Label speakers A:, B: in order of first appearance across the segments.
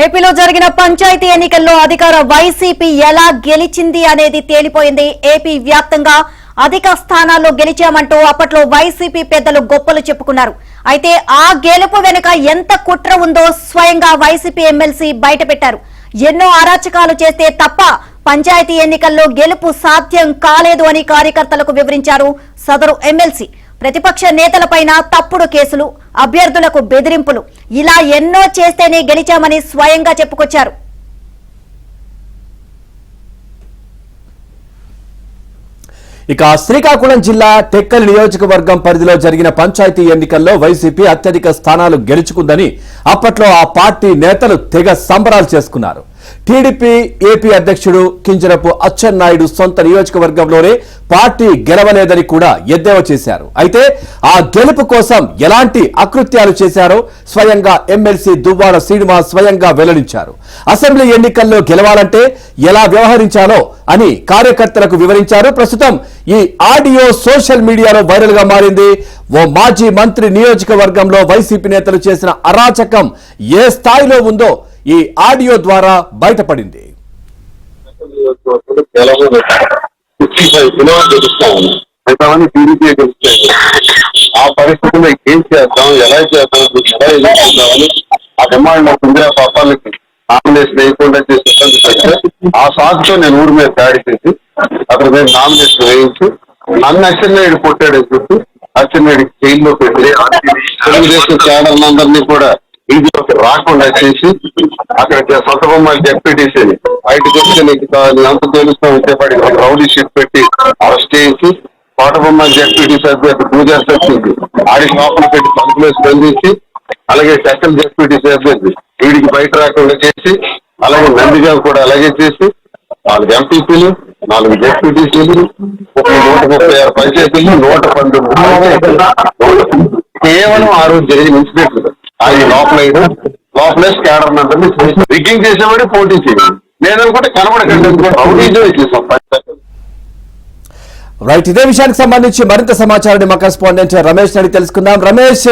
A: ఏపీలో జరిగిన పంచాయతీ ఎన్నికల్లో అధికార వైసీపీ ఎలా గెలిచింది అనేది తేలిపోయింది. ఏపీ వ్యాప్తంగా అధిక స్థానాల్లో గెలిచామంటూ అప్పట్లో వైసీపీ పెద్దలు గొప్పలు చెప్పుకున్నారు. అయితే ఆ గెలుపు వెనుక ఎంత కుట్ర ఉందో స్వయంగా వైసీపీ ఎమ్మెల్సీ బయటపెట్టారు. ఎన్నో అరాచకాలు చేస్తే తప్ప పంచాయతీ ఎన్నికల్లో గెలుపు సాధ్యం కాలేదు అని కార్యకర్తలకు వివరించారు సదరు ఎమ్మెల్సీ. ప్రతిపక్ష నేతలపైన తప్పుడు కేసులు, అభ్యర్థులకు బెదిరింపులు ఇలా ఎన్నో చేస్తేనే గెలిచామని స్వయంగా చెప్పుకొచ్చారు.
B: ఇక శ్రీకాకుళం జిల్లా టెక్కలి నియోజకవర్గం పరిధిలో జరిగిన పంచాయతీ ఎన్నికల్లో వైసీపీ అత్యధిక స్థానాలు గెలుచుకుందని అప్పట్లో ఆ పార్టీ నేతలు తెగ సంబరాలు చేసుకున్నారు. టీడీపీ ఏపీ అధ్యక్షుడు కింజరపు అచ్చెన్నాయుడు సొంత నియోజకవర్గంలోనే పార్టీ గెలవలేదని కూడా ఎద్దేవా చేశారు. అయితే ఆ గెలుపు కోసం ఎలాంటి అకృత్యాలు చేశారో స్వయంగా ఎమ్మెల్సీ దువ్వాడ శ్రీనివాస్ స్వయంగా వెల్లడించారు. అసెంబ్లీ ఎన్నికల్లో గెలవాలంటే ఎలా వ్యవహరించాలో అని కార్యకర్తలకు వివరించారు. ప్రస్తుతం ఈ ఆడియో సోషల్ మీడియాలో వైరల్ గా మారింది. ఓ మాజీ మంత్రి నియోజకవర్గంలో వైసీపీ నేతలు చేసిన అరాచకం ఏ స్థాయిలో ఉందో ఈ ఆడియో ద్వారా బయటపడింది.
C: ఆ పరిస్థితుల్లో ఏం చేద్దాం, ఎలా చేద్దాం, ఆ డిమాండ్ పాపాలకి నామినేషన్ వేయకుండా చేసే ఆ సాకుతో నేను ఊరి మీద దాడి చేసి అక్కడ మీద నామినేషన్ వేయించి నన్ను అచ్చెన్నాయుడు కొట్టాడని చెప్పి అచ్చెన్నాయుడికి జైల్లో పెట్టి తెలుగుదేశం క్యాడర్లు అందరినీ కూడా ఇంటిలోకి రాకుండా చేసి అక్కడ సొంత బొమ్మలు జెడ్పీటీసీని బయటకు వస్తే నీకు అంత తెలుస్తూ వచ్చేపాటి రౌడీ షీట్ పెట్టి అరెస్ట్ చేసి కోట బొమ్మలు జెడ్పీటీసీ అభ్యర్థి పూజా సత్యకి ఆడి లోపల పెట్టి తలుపులో స్పందించి అలాగే టెక్కల్ జెడ్పీటీసీ అభ్యర్థి వీడికి బయట రాకుండా చేసి అలాగే నందిగా కూడా అలాగే చేసి 4 ఎంపీపీలు 4 జెడ్పీటీసీలు 136 పంచాయతీలు 112 కేవలం ఆ రోజు జరిగిన ఇన్సిడెంట్లు అది లోపలే స్కాడర్ అంతా రిగ్గింగ్ చేసేవాడే పోటీ చేయాలి. నేను అనుకుంటే కనబడకండి రౌడీజం చేసాం.
B: రైట్, ఇదే విషయానికి సంబంధించి మరింత సమాచారాన్ని మా కరెస్పాండెంట్ రమేష్ అడిగి తెలుసుకుందాం. రమేష్,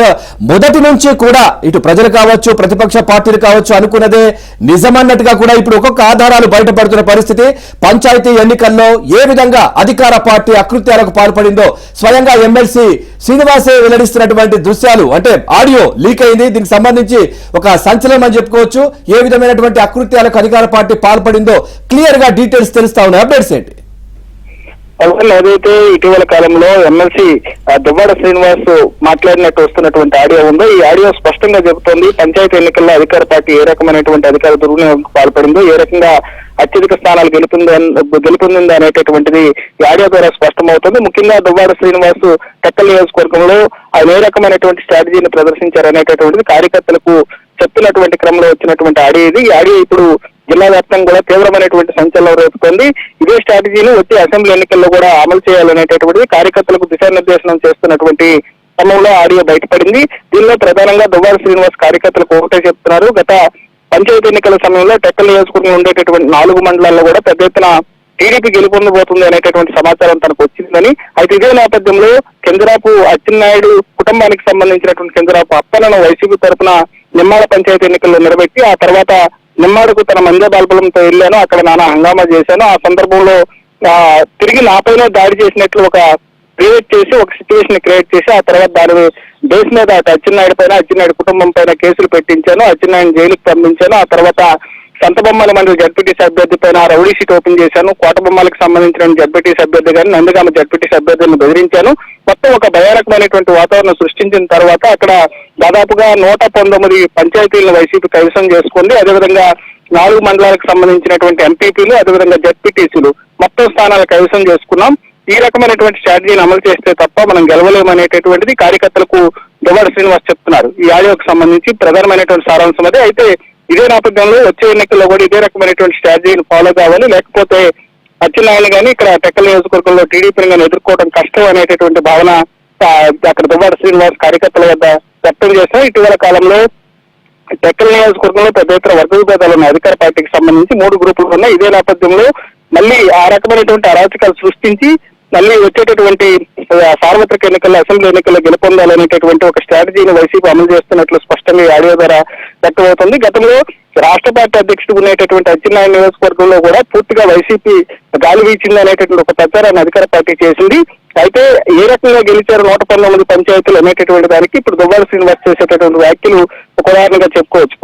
B: మొదటి నుంచి కూడా ఇటు ప్రజలు కావచ్చు, ప్రతిపక్ష పార్టీలు కావచ్చు అనుకున్నదే నిజమన్నట్టుగా కూడా ఇప్పుడు ఒక్కొక్క ఆధారాలు బయటపడుతున్న పరిస్థితి. పంచాయతీ ఎన్నికల్లో ఏ విధంగా అధికార పార్టీ అకృత్యాలకు పాల్పడిందో స్వయంగా ఎమ్మెల్సీ శ్రీనివాసే వెల్లడిస్తున్నటువంటి దృశ్యాలు, అంటే ఆడియో లీక్ అయింది. దీనికి సంబంధించి ఒక సంచలనం అని చెప్పుకోవచ్చు. ఏ విధమైనటువంటి అకృత్యాలకు అధికార పార్టీ పాల్పడిందో క్లియర్ గా డీటెయిల్స్ తెలుస్తా ఉన్నాయి. అప్డేట్స్ ఏంటి?
D: ఏదైతే ఇటీవల కాలంలో ఎమ్మెల్సీ దువ్వాడ శ్రీనివాస్ మాట్లాడినట్టు వస్తున్నటువంటి ఆడియో ఉందో ఈ ఆడియో స్పష్టంగా చెబుతోంది పంచాయతీ ఎన్నికల్లో అధికార పార్టీ ఏ రకమైనటువంటి అధికార దుర్వినియోగంకు పాల్పడిందో, ఏ రకంగా అత్యధిక స్థానాలు గెలుపొందిందో అనేటటువంటిది ఈ ఆడియో ద్వారా స్పష్టమవుతుంది. ముఖ్యంగా దువ్వాడ శ్రీనివాస్ టెక్కల్ నియోజకవర్గంలో ఆయన ఏ రకమైనటువంటి స్ట్రాటజీని ప్రదర్శించారనేటటువంటిది కార్యకర్తలకు చెప్పినటువంటి క్రమంలో వచ్చినటువంటి ఆడియో ఇది. ఈ ఆడియో ఇప్పుడు జిల్లా వ్యాప్తంగా కూడా తీవ్రమైనటువంటి సంచలనం రేపుతోంది. ఇదే స్ట్రాటజీని వచ్చే అసెంబ్లీ ఎన్నికల్లో కూడా అమలు చేయాలనేటటువంటిది కార్యకర్తలకు దిశానిర్దేశనం చేస్తున్నటువంటి క్రమంలో ఆడియో బయటపడింది. దీనిలో ప్రధానంగా దువ్వాడ శ్రీనివాస్ కార్యకర్తలకు ఒకటే చెప్తున్నారు. గత పంచాయతీ ఎన్నికల సమయంలో టెక్కల్ నియోజకవర్గంలో ఉండేటటువంటి 4 మండలాల్లో కూడా పెద్ద ఎత్తున టీడీపీ గెలుపొందబోతుంది అనేటటువంటి సమాచారం తనకు వచ్చిందని, అయితే ఇదే నేపథ్యంలో కింజరాపు అచ్చెన్నాయుడు కుటుంబానికి సంబంధించినటువంటి కింజరాపు అప్పలను వైసీపీ తరఫున నిమ్మాడ పంచాయతీ ఎన్నికల్లో నిలబెట్టి ఆ తర్వాత నిమ్మాడకు తన మంజ బాల్బలంతో వెళ్ళాను, అక్కడ నానా హంగామా చేశాను. ఆ సందర్భంలో తిరిగి నాపైన దాడి చేసినట్లు ఒక సిచ్యువేషన్ క్రియేట్ చేసి ఆ తర్వాత దాని బేస్ మీద అచ్చెన్నాయుడు పైన, అచ్చెన్నాయుడు కుటుంబం పైన కేసులు పెట్టించాను, అచ్చెన్నాయుడు జైలుకి పంపించాను. ఆ తర్వాత సంతబొమ్మల మండలి జడ్పీటీసీ అభ్యర్థి పైన రౌడీ షీట్ ఓపెన్ చేశాను. కోటబొమ్మలకు సంబంధించిన జడ్పీటీసీ అభ్యర్థి గాని, నందిగామ జడ్పీటీసీ అభ్యర్థులను బెదిరించాను. మొత్తం ఒక భయానకమైనటువంటి వాతావరణం సృష్టించిన తర్వాత అక్కడ దాదాపుగా 119 పంచాయతీలను వైసీపీ కైవసం చేసుకుంది. అదేవిధంగా 4 మండలాలకు సంబంధించినటువంటి ఎంపీపీలు, అదేవిధంగా జడ్పీటీసీలు మొత్తం స్థానాలు కైవసం చేసుకున్నాం. ఈ రకమైనటువంటి స్ట్రాటజీని అమలు చేస్తే తప్ప మనం గెలవలేమనేటటువంటిది కార్యకర్తలకు దువ్వాడ శ్రీనివాస్ చెప్తున్నారు. ఈ ఆడియోకి సంబంధించి ప్రధానమైనటువంటి సారాంశం అదే. అయితే ఇదే నేపథ్యంలో వచ్చే ఎన్నికల్లో కూడా ఇదే రకమైనటువంటి స్ట్రాటజీని ఫాలో కావాలి, లేకపోతే అచ్చెన్నాయుడు కానీ ఇక్కడ టెక్కల్ నియోజకవర్గంలో టీడీపీని కానీ ఎదుర్కోవడం కష్టం అనేటటువంటి భావన అక్కడ దువ్వాడ శ్రీనివాస్ కార్యకర్తల వద్ద వ్యక్తం చేశారు. ఇటీవల కాలంలో టెక్కల్ నియోజకవర్గంలో పెద్ద ఎత్తున వర్గ విభేదాలు ఉన్నాయి. అధికార పార్టీకి సంబంధించి 3 గ్రూపులు ఉన్నాయి. ఇదే నేపథ్యంలో మళ్ళీ ఆ రకమైనటువంటి అరాచకాలు సృష్టించి మళ్ళీ వచ్చేటటువంటి సార్వత్రిక ఎన్నికల్లో అసెంబ్లీ ఎన్నికల్లో గెలుపొందాలనేటటువంటి ఒక స్ట్రాటజీని వైసీపీ అమలు చేస్తున్నట్లు స్పష్టంగా ఆడియో ద్వారా వ్యక్తమవుతుంది. గతంలో రాష్ట్ర పార్టీ అధ్యక్షుడు ఉండేటటువంటి అచ్చెన్నాయుడు నియోజకవర్గంలో కూడా పూర్తిగా వైసీపీ గాలి వీచింది అనేటటువంటి ఒక ప్రచారాన్ని అధికార పార్టీ చేసింది. అయితే ఏ రకంగా గెలిచారు 119 పంచాయతీలు అనేటటువంటి దానికి ఇప్పుడు దువ్వాడ శ్రీనివాస్ చేసేటటువంటి వ్యాఖ్యలు ఒక ఉదాహరణగా చెప్పుకోవచ్చు.